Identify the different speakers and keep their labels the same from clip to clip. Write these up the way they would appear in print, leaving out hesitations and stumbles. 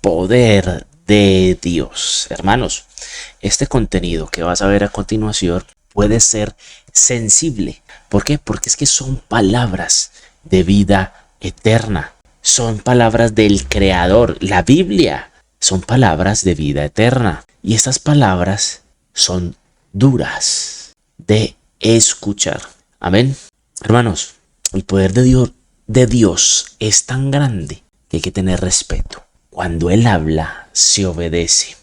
Speaker 1: poder de Dios. Hermanos, este contenido que vas a ver a continuación puede ser sensible. ¿Por qué? Porque es que son palabras de vida eterna. Son palabras del Creador. La Biblia son palabras de vida eterna. Y estas palabras son duras de escuchar. Amén. Hermanos, el poder de Dios es tan grande que hay que tener respeto. Cuando Él habla, se obedece.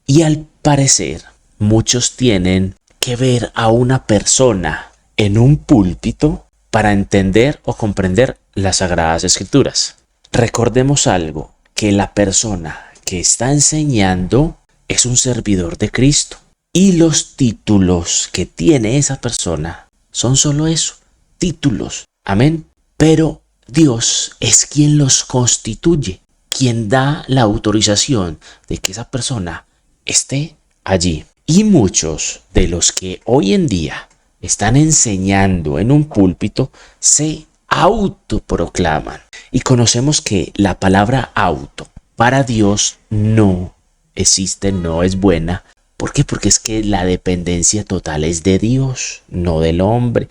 Speaker 1: Y al parecer, muchos tienen que ver a una persona en un púlpito para entender o comprender las Sagradas Escrituras. Recordemos algo, que la persona que está enseñando es un servidor de Cristo. Y los títulos que tiene esa persona son solo eso, títulos. Amén. Pero Dios es quien los constituye, quien da la autorización de que esa persona esté allí. Y muchos de los que hoy en día están enseñando en un púlpito se autoproclaman. Y conocemos que la palabra auto para Dios no existe, no es buena. ¿Por qué? Porque es que la dependencia total es de Dios, no del hombre.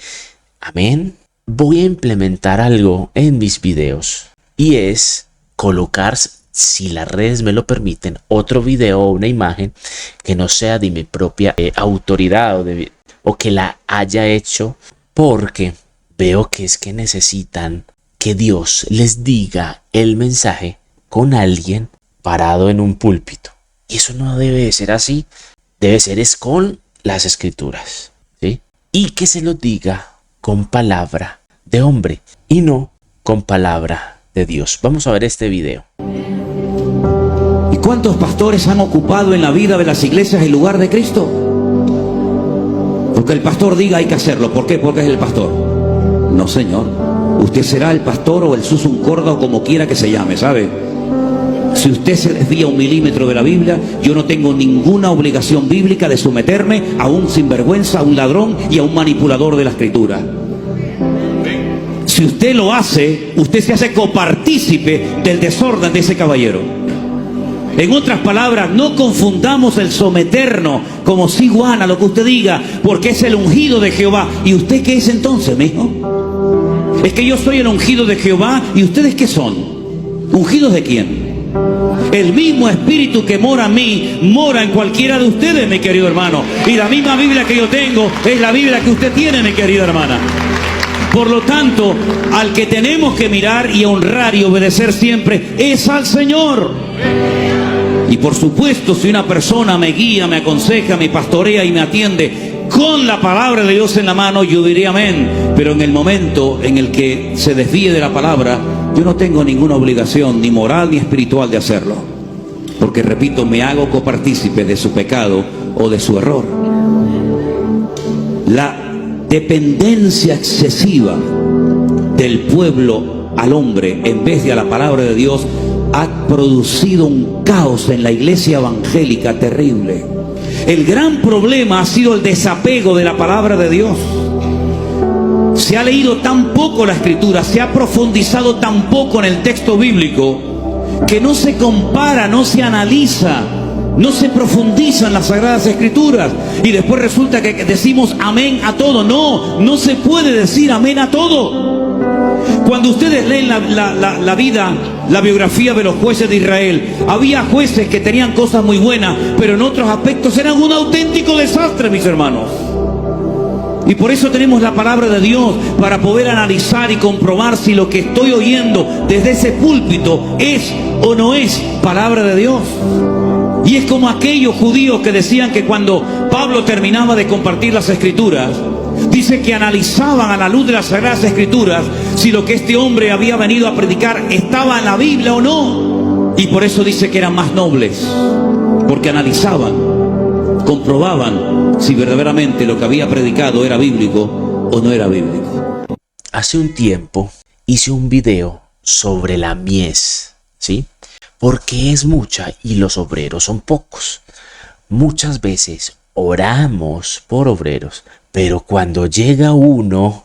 Speaker 1: Amén. Voy a implementar algo en mis videos y es colocar, si las redes me lo permiten, otro video o una imagen que no sea de mi propia autoridad o que la haya hecho, porque veo que es que necesitan que Dios les diga el mensaje con alguien parado en un púlpito. Y eso no debe de ser así, debe ser es con las Escrituras, ¿sí? Y que se lo diga con palabra de hombre y no con palabra de Dios. Vamos a ver este video.
Speaker 2: ¿Y cuántos pastores han ocupado en la vida de las iglesias el lugar de Cristo? Porque el pastor diga hay que hacerlo. ¿Por qué? Porque es el pastor. No, señor. Usted será el pastor o el susum corda o como quiera que se llame, ¿sabe? Si usted se desvía un milímetro de la Biblia, yo no tengo ninguna obligación bíblica de someterme a un sinvergüenza, a un ladrón y a un manipulador de la Escritura. Si usted lo hace, usted se hace copartícipe del desorden de ese caballero. En otras palabras, no confundamos el someternos como si Juana, lo que usted diga, porque es el ungido de Jehová. ¿Y usted qué es entonces, mijo? Es que yo soy el ungido de Jehová. ¿Y ustedes qué son? ¿Ungidos de quién? El mismo espíritu que mora en mí, mora en cualquiera de ustedes, mi querido hermano. Y la misma Biblia que yo tengo es la Biblia que usted tiene, mi querida hermana. Por lo tanto, al que tenemos que mirar y honrar y obedecer siempre es al Señor. Y por supuesto, si una persona me guía, me aconseja, me pastorea y me atiende con la palabra de Dios en la mano, yo diría amén. Pero en el momento en el que se desvíe de la palabra, yo no tengo ninguna obligación, ni moral ni espiritual, de hacerlo. Porque, repito, me hago copartícipe de su pecado o de su error. La dependencia excesiva del pueblo al hombre en vez de a la palabra de Dios ha producido un caos en la iglesia evangélica terrible. El gran problema ha sido el desapego de la palabra de Dios. Se ha leído tan poco la Escritura, se ha profundizado tan poco en el texto bíblico, que no se compara, no se analiza, no se profundiza en las Sagradas Escrituras. Y después resulta que decimos amén a todo. No, no se puede decir amén a todo. Cuando ustedes leen la vida, la biografía de los jueces de Israel, había jueces que tenían cosas muy buenas, pero en otros aspectos eran un auténtico desastre, mis hermanos. Y por eso tenemos la palabra de Dios para poder analizar y comprobar si lo que estoy oyendo desde ese púlpito es o no es palabra de Dios. Y es como aquellos judíos que decían que cuando Pablo terminaba de compartir las Escrituras, dice que analizaban a la luz de las Sagradas Escrituras si lo que este hombre había venido a predicar estaba en la Biblia o no. Y por eso dice que eran más nobles, porque analizaban, comprobaban si verdaderamente lo que había predicado era bíblico o no era bíblico.
Speaker 1: Hace un tiempo hice un video sobre la mies, ¿sí? Porque es mucha y los obreros son pocos. Muchas veces oramos por obreros, pero cuando llega uno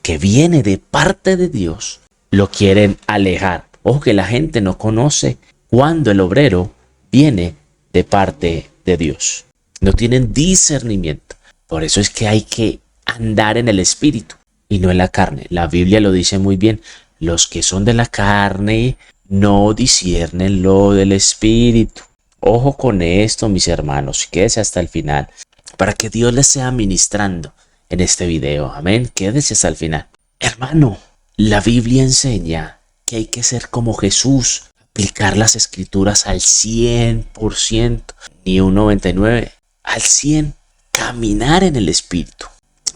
Speaker 1: que viene de parte de Dios, lo quieren alejar. Ojo, que la gente no conoce cuando el obrero viene de parte de Dios. No tienen discernimiento. Por eso es que hay que andar en el espíritu y no en la carne. La Biblia lo dice muy bien. Los que son de la carne no disciernen lo del espíritu. Ojo con esto, mis hermanos. Quédese hasta el final para que Dios les sea ministrando en este video. Amén. Quédese hasta el final. Hermano, la Biblia enseña que hay que ser como Jesús. Aplicar las escrituras al 100%, ni un 99%, al 100%. Caminar en el espíritu.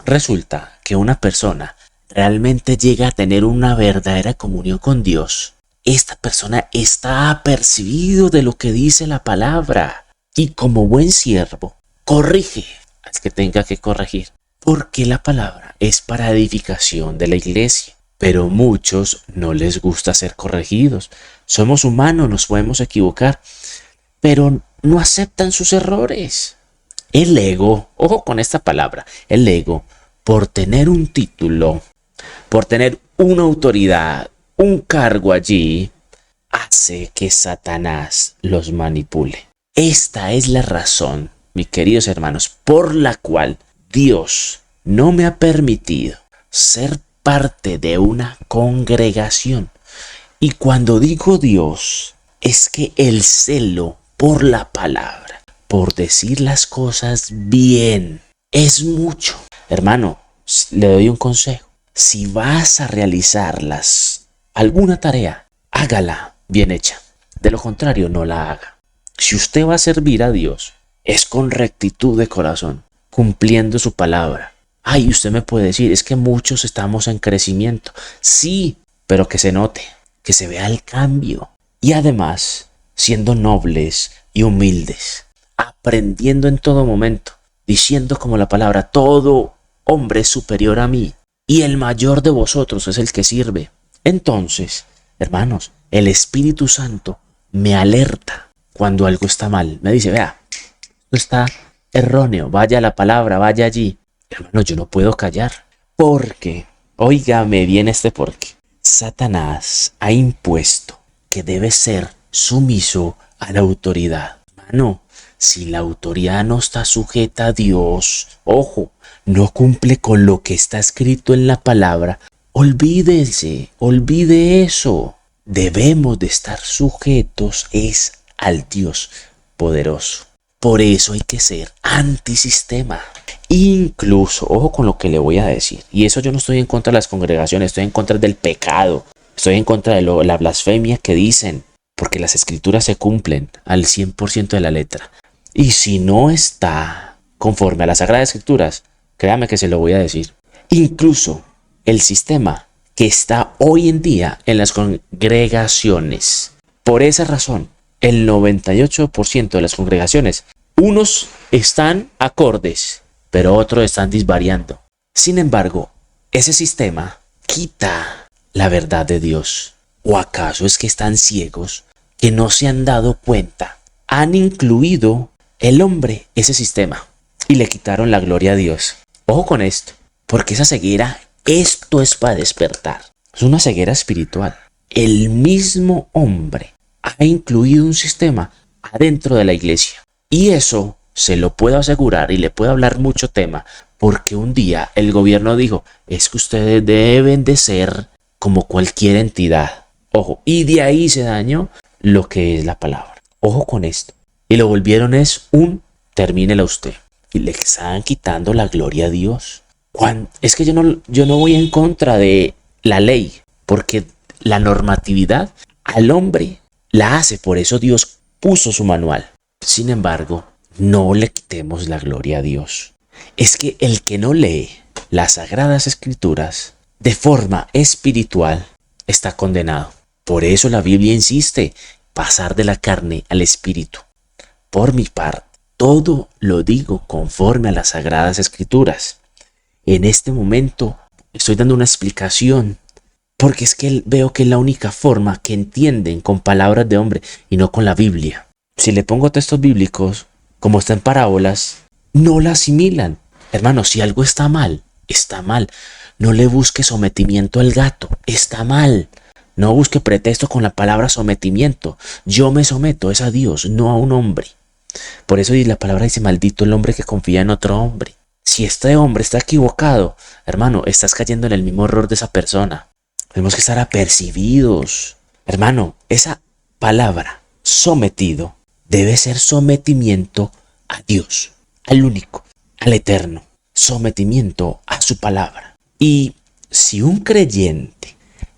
Speaker 1: Resulta que una persona realmente llega a tener una verdadera comunión con Dios. Esta persona está apercibido de lo que dice la palabra y como buen siervo corrige al que tenga que corregir, porque la palabra es para edificación de la iglesia. Pero muchos no les gusta ser corregidos. Somos humanos, nos podemos equivocar, pero no aceptan sus errores. El ego, ojo con esta palabra, el ego, por tener un título, por tener una autoridad, un cargo allí, hace que Satanás los manipule. Esta es la razón, mis queridos hermanos, por la cual Dios no me ha permitido ser parte de una congregación. Y cuando digo Dios, es que el celo por la palabra, por decir las cosas bien, es mucho. Hermano, le doy un consejo. Si vas a realizarlas, alguna tarea, hágala bien hecha. De lo contrario, no la haga. Si usted va a servir a Dios, es con rectitud de corazón, cumpliendo su palabra. Ay, usted me puede decir, es que muchos estamos en crecimiento. Sí, pero que se note, que se vea el cambio. Y además, siendo nobles y humildes, aprendiendo en todo momento, diciendo como la palabra, todo hombre es superior a mí y el mayor de vosotros es el que sirve. Entonces, hermanos, el Espíritu Santo me alerta cuando algo está mal. Me dice, vea, esto está erróneo, vaya a la palabra, vaya allí. Hermano, yo no puedo callar, porque, óigame bien este porque, Satanás ha impuesto que debe ser sumiso a la autoridad. Hermano, si la autoridad no está sujeta a Dios, ojo, no cumple con lo que está escrito en la palabra, olvídese, olvide eso. Debemos de estar sujetos es al Dios poderoso. Por eso hay que ser antisistema. Incluso, ojo con lo que le voy a decir, y eso yo no estoy en contra de las congregaciones, estoy en contra del pecado, estoy en contra de la blasfemia que dicen, porque las escrituras se cumplen al 100% de la letra. Y si no está conforme a las Sagradas Escrituras, créame que se lo voy a decir. Incluso el sistema que está hoy en día en las congregaciones. Por esa razón, el 98% de las congregaciones, unos están acordes, pero otros están disvariando. Sin embargo, ese sistema quita la verdad de Dios. ¿O acaso es que están ciegos, que no se han dado cuenta? Han incluido el hombre ese sistema y le quitaron la gloria a Dios. Ojo con esto, porque esa ceguera, esto es para despertar. Es una ceguera espiritual. El mismo hombre ha incluido un sistema adentro de la iglesia. Y eso se lo puedo asegurar y le puedo hablar mucho tema, porque un día el gobierno dijo, es que ustedes deben de ser como cualquier entidad. Ojo, y de ahí se dañó lo que es la palabra. Ojo con esto. Y lo volvieron termínela usted. Y le están quitando la gloria a Dios. Es que yo no voy en contra de la ley, porque la normatividad al hombre la hace, por eso Dios puso su manual. Sin embargo, no le quitemos la gloria a Dios. Es que el que no lee las Sagradas Escrituras de forma espiritual está condenado. Por eso la Biblia insiste, pasar de la carne al espíritu. Por mi parte, todo lo digo conforme a las Sagradas Escrituras. En este momento estoy dando una explicación, porque es que veo que es la única forma que entienden con palabras de hombre y no con la Biblia. Si le pongo textos bíblicos, como está en parábolas, no la asimilan. Hermano, si algo está mal, está mal. No le busque sometimiento al gato, está mal. No busque pretexto con la palabra sometimiento. Yo me someto es a Dios, no a un hombre. Por eso la palabra dice, maldito el hombre que confía en otro hombre. Si este hombre está equivocado, hermano, estás cayendo en el mismo error de esa persona. Tenemos que estar apercibidos. Hermano, esa palabra, sometido, debe ser sometimiento a Dios, al único, al eterno. Sometimiento a su palabra. Y si un creyente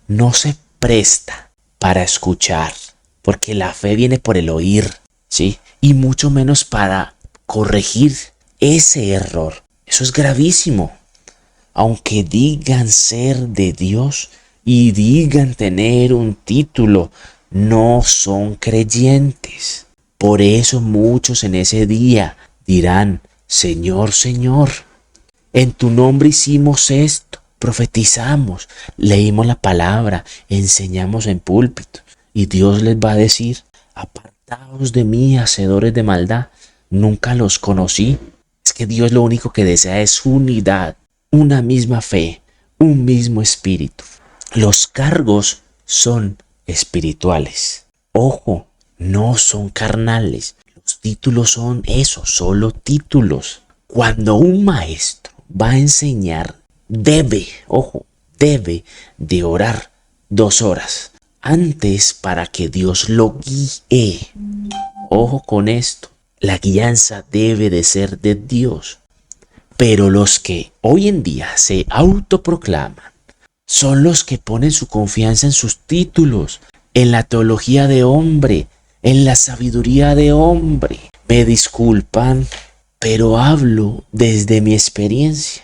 Speaker 1: no se presta para escuchar, porque la fe viene por el oír, ¿sí? Y mucho menos para corregir ese error. Eso es gravísimo. Aunque digan ser de Dios y digan tener un título, no son creyentes. Por eso muchos en ese día dirán, Señor, Señor, en tu nombre hicimos esto, profetizamos, leímos la palabra, enseñamos en púlpito. Y Dios les va a decir, apartaos de mí, hacedores de maldad, nunca los conocí. Es que Dios lo único que desea es unidad, una misma fe, un mismo espíritu. Los cargos son espirituales. Ojo, no son carnales. Los títulos son eso, solo títulos. Cuando un maestro va a enseñar, debe de orar 2 horas antes para que Dios lo guíe. Ojo con esto, la guianza debe de ser de Dios. Pero los que hoy en día se autoproclaman son los que ponen su confianza en sus títulos, en la teología de hombre, en la sabiduría de hombre. Me disculpan, pero hablo desde mi experiencia.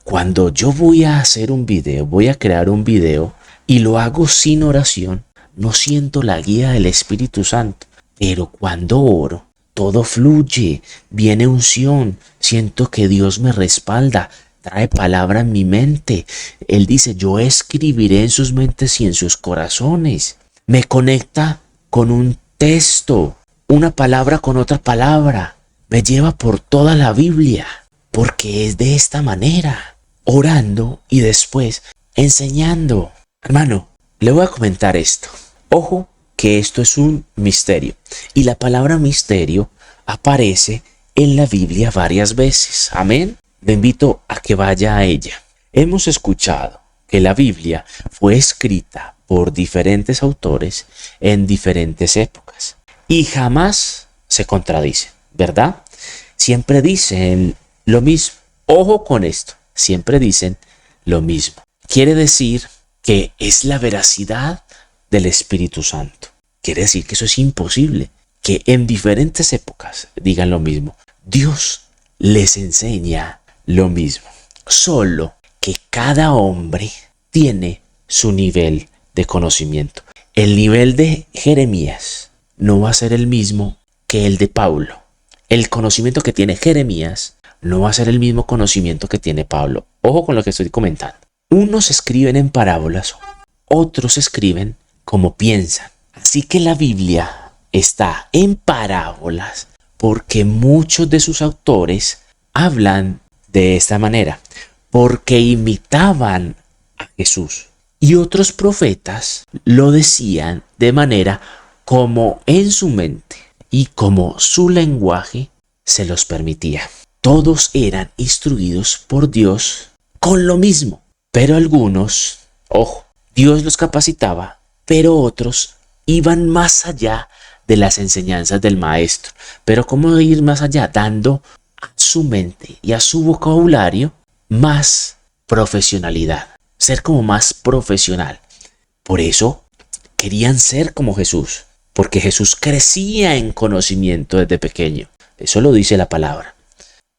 Speaker 1: Cuando yo voy a hacer un video, voy a crear un video y lo hago sin oración, no siento la guía del Espíritu Santo. Pero cuando oro, todo fluye, viene unción, siento que Dios me respalda, trae palabra en mi mente. Él dice, yo escribiré en sus mentes y en sus corazones. Me conecta con un texto, una palabra con otra palabra. Me lleva por toda la Biblia, porque es de esta manera, orando y después enseñando. Hermano, le voy a comentar esto. Ojo, que esto es un misterio. Y la palabra misterio aparece en la Biblia varias veces. Amén. Le invito a que vaya a ella. Hemos escuchado que la Biblia fue escrita por diferentes autores en diferentes épocas y jamás se contradice, ¿verdad? Siempre dicen lo mismo. Ojo con esto, siempre dicen lo mismo. Quiere decir que es la veracidad del Espíritu Santo. Quiere decir que eso es imposible, que en diferentes épocas digan lo mismo. Dios les enseña lo mismo, solo que cada hombre tiene su nivel de conocimiento. El nivel de Jeremías no va a ser el mismo que el de Pablo. El conocimiento que tiene Jeremías no va a ser el mismo conocimiento que tiene Pablo. Ojo con lo que estoy comentando. Unos escriben en parábolas, otros escriben como piensan. Así que la Biblia está en parábolas porque muchos de sus autores hablan de esta manera, porque imitaban a Jesús. Y otros profetas lo decían de manera como en su mente y como su lenguaje se los permitía. Todos eran instruidos por Dios con lo mismo, pero algunos, ojo, Dios los capacitaba, pero otros iban más allá de las enseñanzas del maestro. Pero ¿cómo ir más allá? Dando a su mente y a su vocabulario más profesionalidad, ser como más profesional. Por eso querían ser como Jesús, porque Jesús crecía en conocimiento desde pequeño. Eso lo dice la palabra.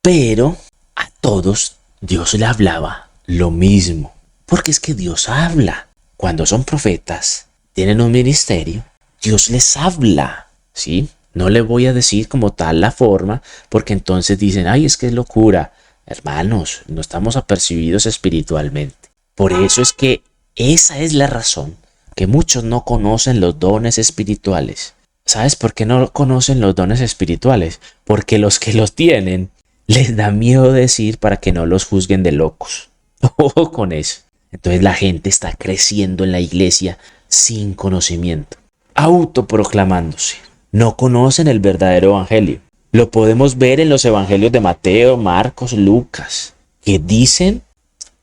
Speaker 1: Pero a todos Dios le hablaba lo mismo, porque es que Dios habla. Cuando son profetas, tienen un ministerio, Dios les habla, ¿sí? No le voy a decir como tal la forma, porque entonces dicen, ay, es que es locura. Hermanos, no estamos apercibidos espiritualmente. Por eso es que esa es la razón que muchos no conocen los dones espirituales. ¿Sabes por qué no conocen los dones espirituales? Porque los que los tienen les da miedo decir para que no los juzguen de locos. Ojo con eso. Entonces la gente está creciendo en la iglesia sin conocimiento, autoproclamándose. No conocen el verdadero evangelio. Lo podemos ver en los evangelios de Mateo, Marcos, Lucas, que dicen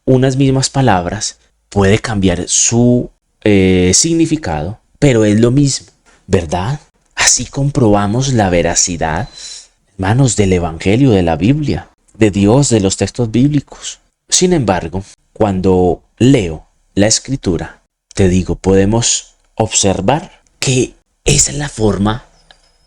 Speaker 1: unas mismas palabras, puede cambiar su significado, pero es lo mismo, ¿verdad? Así comprobamos la veracidad, hermanos, del evangelio, de la Biblia, de Dios, de los textos bíblicos. Sin embargo, cuando leo la escritura, te digo, podemos observar que esa es la forma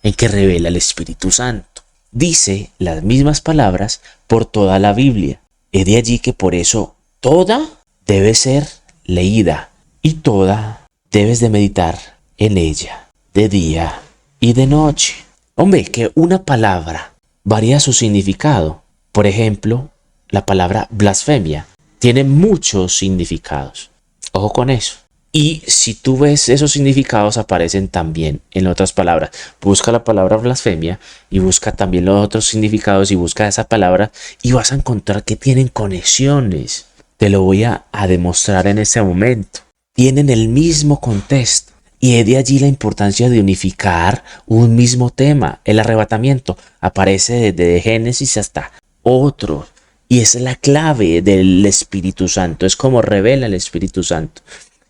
Speaker 1: en que revela el Espíritu Santo. Dice las mismas palabras por toda la Biblia. Es de allí que por eso toda debe ser leída y toda debes de meditar en ella de día y de noche. Hombre, que una palabra varía su significado. Por ejemplo, la palabra blasfemia tiene muchos significados. Ojo con eso. Y si tú ves esos significados aparecen también en otras palabras. Busca la palabra blasfemia y busca también los otros significados y busca esa palabra y vas a encontrar que tienen conexiones. Te lo voy a demostrar en este momento. Tienen el mismo contexto y es de allí la importancia de unificar un mismo tema. El arrebatamiento aparece desde Génesis hasta otros y es la clave del Espíritu Santo. Es como revela el Espíritu Santo.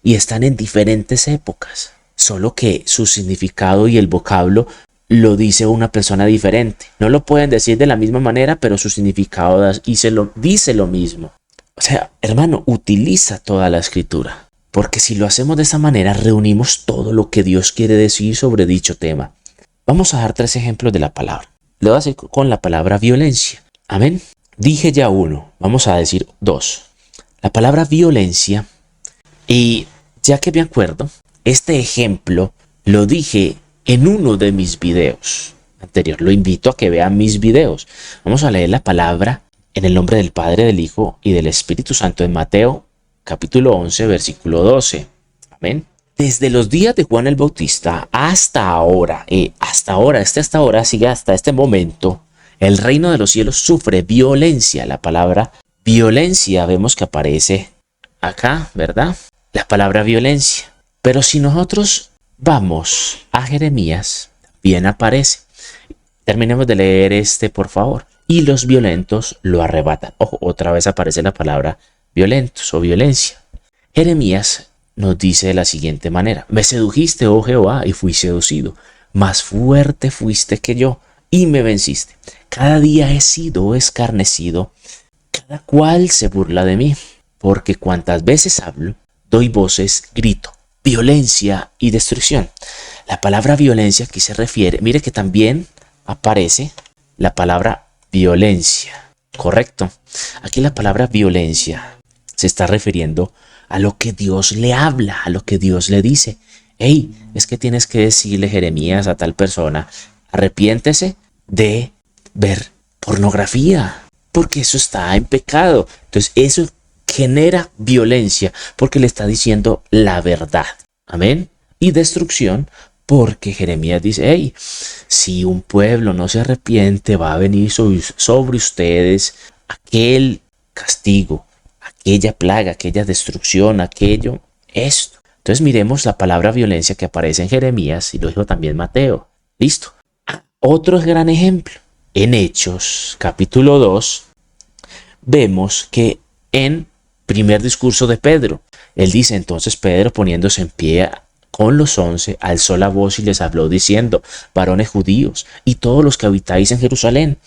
Speaker 1: Y están en diferentes épocas, solo que su significado y el vocablo lo dice una persona diferente. No lo pueden decir de la misma manera, pero su significado dice lo mismo. O sea, hermano, utiliza toda la escritura, porque si lo hacemos de esa manera, reunimos todo lo que Dios quiere decir sobre dicho tema. Vamos a dar 3 ejemplos de la palabra. Le voy a decir con la palabra violencia. Amén. Dije ya 1, vamos a decir 2. La palabra violencia. Y ya que me acuerdo, este ejemplo lo dije en uno de mis videos anterior. Lo invito a que vean mis videos. Vamos a leer la palabra en el nombre del Padre, del Hijo y del Espíritu Santo en Mateo capítulo 11, versículo 12. Amén. Desde los días de Juan el Bautista hasta ahora, sigue hasta este momento, el reino de los cielos sufre violencia. La palabra violencia vemos que aparece acá, ¿verdad? La palabra violencia. Pero si nosotros vamos a Jeremías, bien aparece. Terminemos de leer por favor. Y los violentos lo arrebatan. Ojo, otra vez aparece la palabra violentos o violencia. Jeremías nos dice de la siguiente manera: me sedujiste, oh Jehová, y fui seducido. Más fuerte fuiste que yo, y me venciste. Cada día he sido escarnecido. Cada cual se burla de mí. Porque cuantas veces hablo, doy voces, grito, violencia y destrucción. La palabra violencia aquí se refiere, mire que también aparece la palabra violencia, ¿correcto? Aquí la palabra violencia se está refiriendo a lo que Dios le habla, a lo que Dios le dice. Hey, es que tienes que decirle, Jeremías, a tal persona, arrepiéntese de ver pornografía, porque eso está en pecado. Entonces eso genera violencia porque le está diciendo la verdad. Amén. Y destrucción porque Jeremías dice, hey, si un pueblo no se arrepiente, va a venir sobre ustedes aquel castigo, aquella plaga, aquella destrucción, esto. Entonces miremos la palabra violencia que aparece en Jeremías y lo dijo también Mateo. Listo. Otro gran ejemplo. En Hechos, capítulo 2, vemos que en primer discurso de Pedro, él dice, entonces Pedro, poniéndose en pie con los 11, alzó la voz y les habló diciendo, varones judíos y todos los que habitáis en Jerusalén,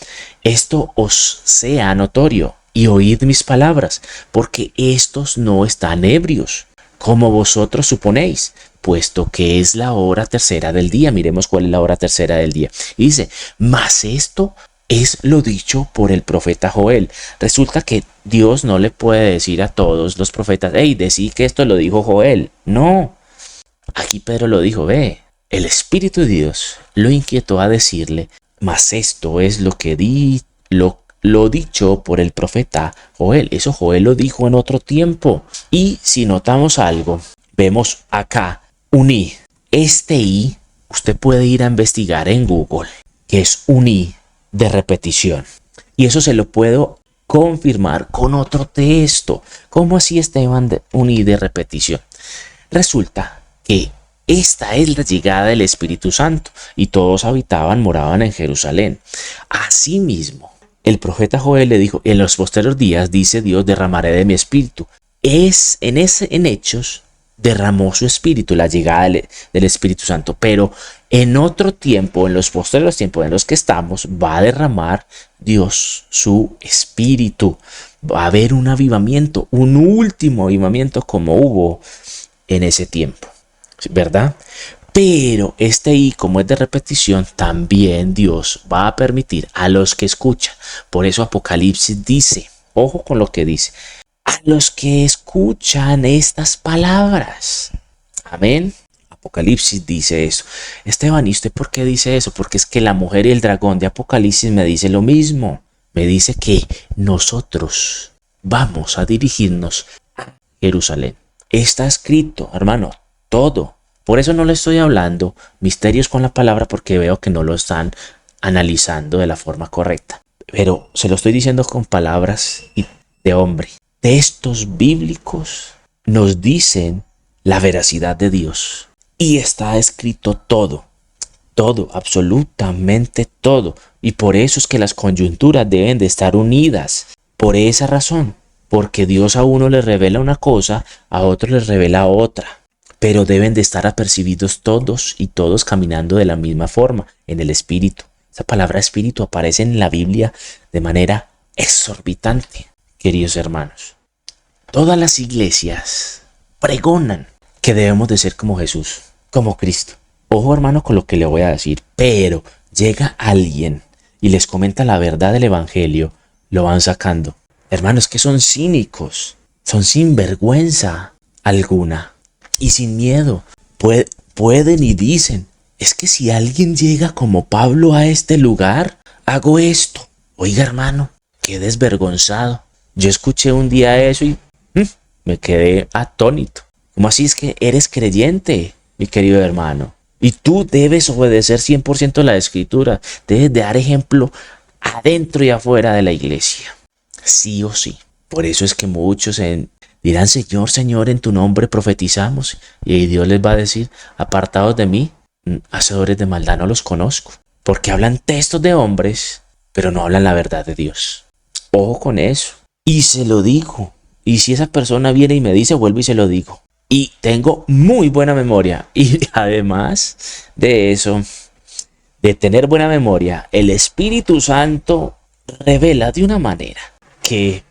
Speaker 1: esto os sea notorio y oíd mis palabras, porque estos no están ebrios, como vosotros suponéis, puesto que es la hora tercera del día. Miremos cuál es la hora tercera del día. Y dice, mas esto es lo dicho por el profeta Joel. Resulta que Dios no le puede decir a todos los profetas, hey, decí que esto lo dijo Joel. No, aquí Pedro lo dijo, ve, el Espíritu de Dios lo inquietó a decirle, mas esto es lo que lo dicho por el profeta Joel. Eso Joel lo dijo en otro tiempo. Y si notamos algo, vemos acá un I. Este I, usted puede ir a investigar en Google, que es un I de repetición. Y eso se lo puedo confirmar con otro texto. ¿Cómo así, Esteban, un I de repetición? Resulta que esta es la llegada del Espíritu Santo y todos moraban en Jerusalén. Asimismo, el profeta Joel le dijo, en los posteriores días, dice Dios, derramaré de mi espíritu. En Hechos derramó su espíritu, la llegada del Espíritu Santo, pero en otro tiempo, en los posteriores tiempos en los que estamos, va a derramar Dios su espíritu. Va a haber un avivamiento, un último avivamiento como hubo en ese tiempo, ¿verdad? Pero como es de repetición, también Dios va a permitir a los que escuchan. Por eso Apocalipsis dice, ojo con lo que dice, a los que escuchan estas palabras. Amén. Apocalipsis dice eso. Esteban, ¿y usted por qué dice eso? Porque es que la mujer y el dragón de Apocalipsis me dice lo mismo. Me dice que nosotros vamos a dirigirnos a Jerusalén. Está escrito, hermano, todo. Por eso no le estoy hablando misterios con la palabra, porque veo que no lo están analizando de la forma correcta. Pero se lo estoy diciendo con palabras de hombre. Textos bíblicos nos dicen la veracidad de Dios. Y está escrito todo. Todo, absolutamente todo. Y por eso es que las coyunturas deben de estar unidas. Por esa razón. Porque Dios a uno le revela una cosa, a otro le revela otra. Pero deben de estar apercibidos todos y todos caminando de la misma forma, en el Espíritu. Esa palabra Espíritu aparece en la Biblia de manera exorbitante, queridos hermanos. Todas las iglesias pregonan que debemos de ser como Jesús, como Cristo. Ojo, hermano, con lo que le voy a decir, pero llega alguien y les comenta la verdad del Evangelio, lo van sacando. Hermanos, que son cínicos, son sin vergüenza alguna y sin miedo. Pueden y dicen, es que si alguien llega como Pablo a este lugar, hago esto. Oiga, hermano, qué desvergonzado. Yo escuché un día eso y me quedé atónito. ¿Cómo así es que eres creyente, mi querido hermano? Y tú debes obedecer 100% la Escritura. Debes de dar ejemplo adentro y afuera de la iglesia. Sí o sí. Por eso es que muchos dirán, Señor, Señor, en tu nombre profetizamos. Y Dios les va a decir, apartados de mí, hacedores de maldad, no los conozco. Porque hablan textos de hombres, pero no hablan la verdad de Dios. Ojo con eso. Y se lo digo. Y si esa persona viene y me dice, vuelvo y se lo digo. Y tengo muy buena memoria. Y además de eso, de tener buena memoria, el Espíritu Santo revela de una manera que,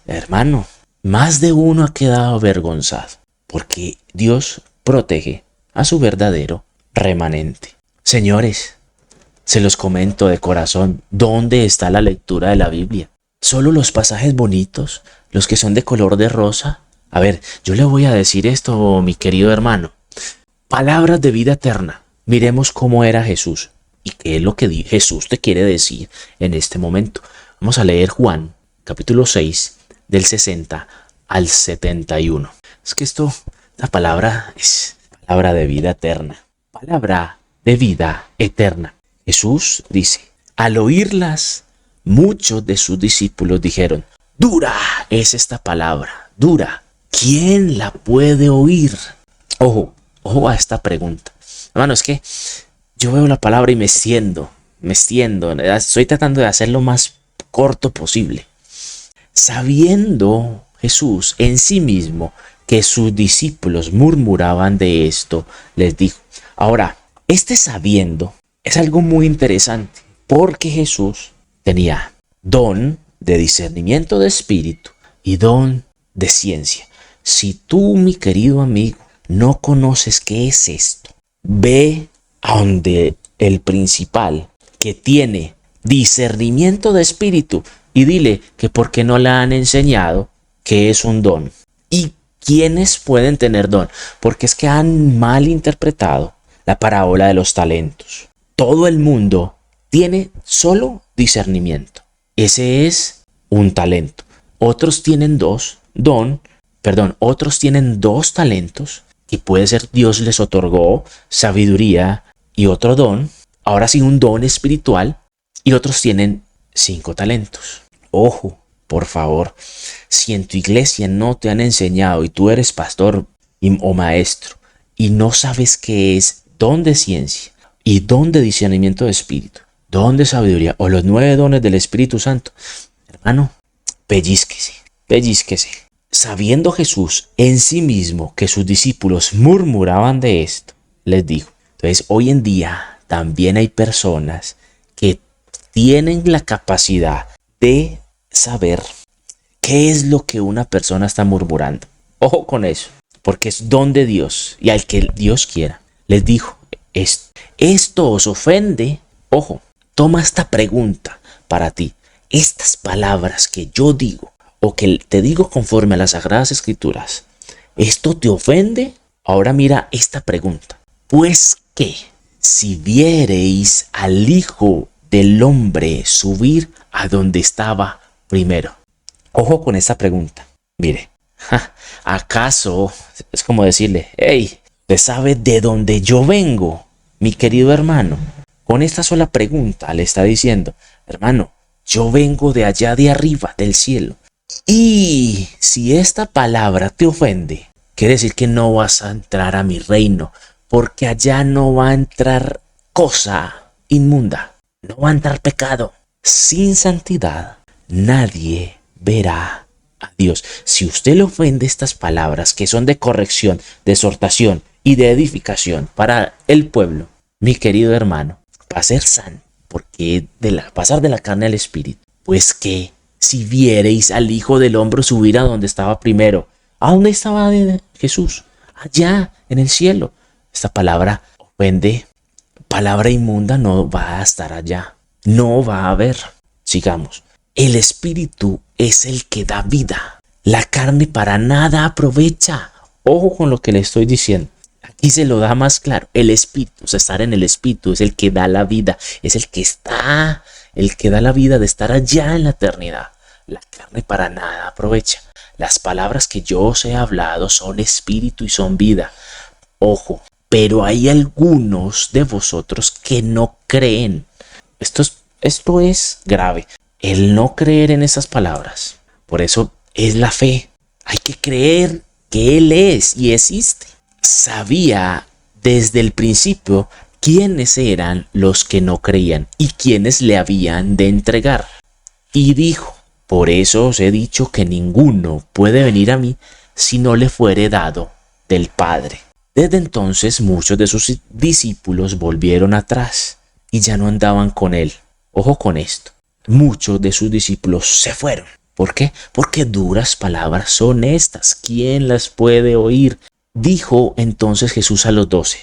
Speaker 1: hermano, más de uno ha quedado avergonzado. Porque Dios protege a su verdadero remanente. Señores, se los comento de corazón, ¿dónde está la lectura de la Biblia? ¿Solo los pasajes bonitos? ¿Los que son de color de rosa? A ver, yo le voy a decir esto, mi querido hermano. Palabras de vida eterna. Miremos cómo era Jesús y qué es lo que Jesús te quiere decir en este momento. Vamos a leer Juan, capítulo 6, del 60 al 71. Es que la palabra es palabra de vida eterna. Palabra de vida eterna. Jesús dice, al oírlas, muchos de sus discípulos dijeron, dura es esta palabra, dura. ¿Quién la puede oír? Ojo a esta pregunta. Hermano, es que yo veo la palabra y me extiendo. Estoy tratando de hacer lo más corto posible. Sabiendo Jesús en sí mismo que sus discípulos murmuraban de esto, les dijo. Ahora, sabiendo es algo muy interesante, porque Jesús tenía don de discernimiento de espíritu y don de ciencia. Si tú, mi querido amigo, no conoces qué es esto, ve a donde el principal que tiene discernimiento de espíritu y dile que por qué no le han enseñado qué es un don y quiénes pueden tener don, porque es que han mal interpretado la parábola de los talentos. Todo el mundo tiene solo discernimiento. Ese es un talento. Otros tienen otros tienen dos talentos, que puede ser Dios les otorgó sabiduría y otro don, ahora sí un don espiritual, y otros tienen 5 talentos. Ojo, por favor, si en tu iglesia no te han enseñado y tú eres pastor o maestro y no sabes qué es don de ciencia y don de discernimiento de espíritu, don de sabiduría o los 9 dones del Espíritu Santo, hermano, pellizquese, pellizquese. Sabiendo Jesús en sí mismo que sus discípulos murmuraban de esto, les dijo. Entonces, hoy en día también hay personas que tienen la capacidad de saber qué es lo que una persona está murmurando. Ojo con eso, porque es don de Dios y al que Dios quiera. Les dijo, esto os ofende. Ojo, toma esta pregunta para ti. Estas palabras que yo digo o que te digo conforme a las Sagradas Escrituras, ¿esto te ofende? Ahora mira esta pregunta. Pues que si viereis al Hijo del Hombre subir a donde estaba primero. Ojo con esta pregunta. Mire, ¿acaso es como decirle, hey, ¿usted sabe de dónde yo vengo, mi querido hermano? Con esta sola pregunta le está diciendo, hermano, yo vengo de allá de arriba, del cielo. Y si esta palabra te ofende, quiere decir que no vas a entrar a mi reino, porque allá no va a entrar cosa inmunda, no va a entrar pecado. Sin santidad nadie verá a Dios. Si usted le ofende estas palabras que son de corrección, de exhortación y de edificación para el pueblo, mi querido hermano, va a ser santo, porque pasar de la carne al espíritu, pues que si viereis al Hijo del Hombre subir a donde estaba primero. ¿A dónde estaba Jesús? Allá, en el cielo. Esta palabra ofende, palabra inmunda, no va a estar allá. No va a haber. Sigamos. El Espíritu es el que da vida. La carne para nada aprovecha. Ojo con lo que le estoy diciendo. Aquí se lo da más claro. El Espíritu, o sea, estar en el Espíritu es el que da la vida. Es el que da la vida de estar allá en la eternidad. La carne para nada aprovecha. Las palabras que yo os he hablado son espíritu y son vida. Ojo, pero hay algunos de vosotros que no creen. Esto es grave. El no creer en esas palabras. Por eso es la fe. Hay que creer que Él es y existe. Sabía desde el principio quiénes eran los que no creían y quiénes le habían de entregar. Y dijo, por eso os he dicho que ninguno puede venir a mí si no le fuere dado del Padre. Desde entonces muchos de sus discípulos volvieron atrás y ya no andaban con él. Ojo con esto. Muchos de sus discípulos se fueron. ¿Por qué? Porque duras palabras son estas. ¿Quién las puede oír? Dijo entonces Jesús a los 12.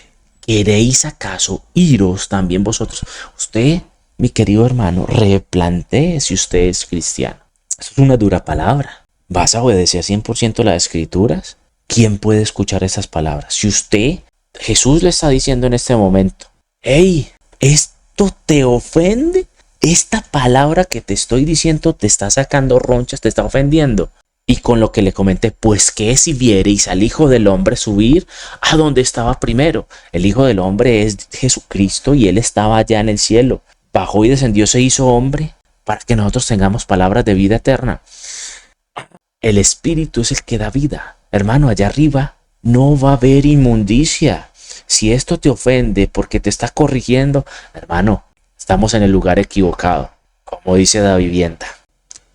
Speaker 1: ¿Queréis acaso iros también vosotros? Usted, mi querido hermano, replantee si usted es cristiano. Eso es una dura palabra. ¿Vas a obedecer 100% las Escrituras? ¿Quién puede escuchar esas palabras? Si usted, Jesús le está diciendo en este momento, hey, ¿esto te ofende? Esta palabra que te estoy diciendo te está sacando ronchas, te está ofendiendo. Y con lo que le comenté, pues que si viereis al Hijo del Hombre subir a donde estaba primero. El Hijo del Hombre es Jesucristo y Él estaba allá en el cielo. Bajó y descendió, se hizo hombre para que nosotros tengamos palabras de vida eterna. El Espíritu es el que da vida. Hermano, allá arriba no va a haber inmundicia. Si esto te ofende porque te está corrigiendo, hermano, estamos en el lugar equivocado. Como dice la vivienda,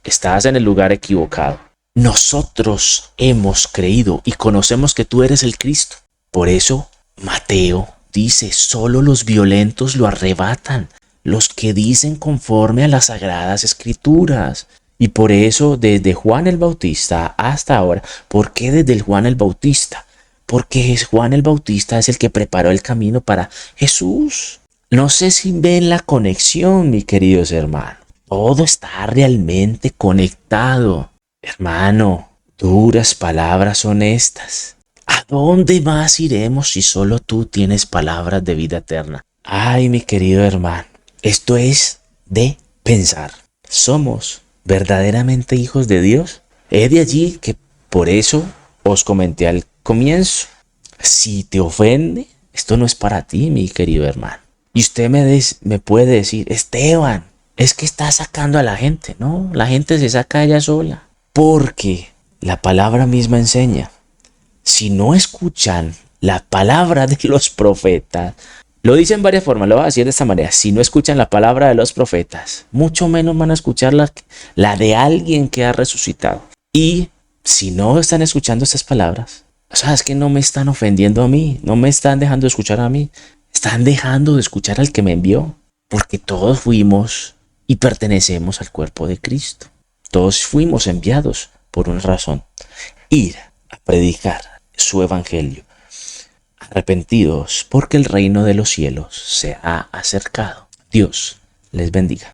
Speaker 1: estás en el lugar equivocado. Nosotros hemos creído y conocemos que tú eres el Cristo. Por eso Mateo dice, solo los violentos lo arrebatan, los que dicen conforme a las Sagradas Escrituras. Y por eso desde Juan el Bautista hasta ahora, ¿por qué desde el Juan el Bautista? Porque Juan el Bautista es el que preparó el camino para Jesús. No sé si ven la conexión, mis queridos hermanos. Todo está realmente conectado. Hermano, duras palabras son estas. ¿A dónde más iremos si solo tú tienes palabras de vida eterna? Ay, mi querido hermano, esto es de pensar. ¿Somos verdaderamente hijos de Dios? Es de allí que por eso os comenté al comienzo. Si te ofende, esto no es para ti, mi querido hermano. Y usted me puede decir, Esteban, es que está sacando a la gente. No, la gente se saca a ella sola. Porque la palabra misma enseña, si no escuchan la palabra de los profetas. Lo dice en varias formas, lo voy a decir de esta manera. Si no escuchan la palabra de los profetas, mucho menos van a escuchar la de alguien que ha resucitado. Y si no están escuchando estas palabras, ¿sabes que no me están ofendiendo a mí? No me están dejando de escuchar a mí. Están dejando de escuchar al que me envió. Porque todos fuimos y pertenecemos al cuerpo de Cristo. Todos fuimos enviados por una razón. Ir a predicar su evangelio. Arrepentidos porque el reino de los cielos se ha acercado. Dios les bendiga.